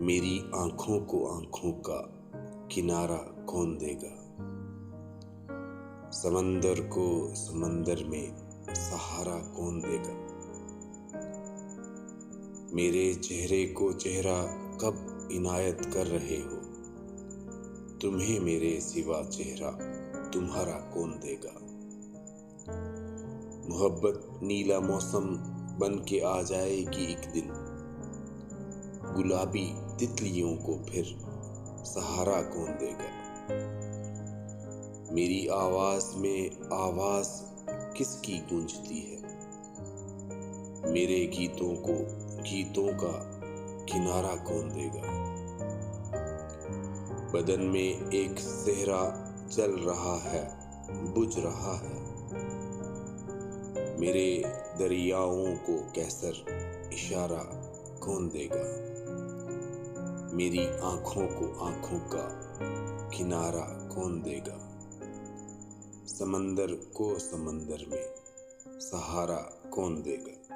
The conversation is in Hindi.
मेरी आंखों को आंखों का किनारा कौन देगा। समंदर को समंदर में सहारा कौन देगा। मेरे चेहरे को चेहरा कब इनायत कर रहे हो। तुम्हें मेरे सिवा चेहरा तुम्हारा कौन देगा। मोहब्बत नीला मौसम बन के आ जाएगी एक दिन। गुलाबी तितलियों को फिर सहारा कौन देगा। मेरी आवाज में आवाज किसकी गूंजती है। मेरे गीतों को गीतों का किनारा कौन देगा। बदन में एक सेहरा चल रहा है, बुझ रहा है। मेरे दरियाओं को कैसर इशारा कौन देगा। मेरी आंखों को आंखों का किनारा कौन देगा। समंदर को समंदर में सहारा कौन देगा।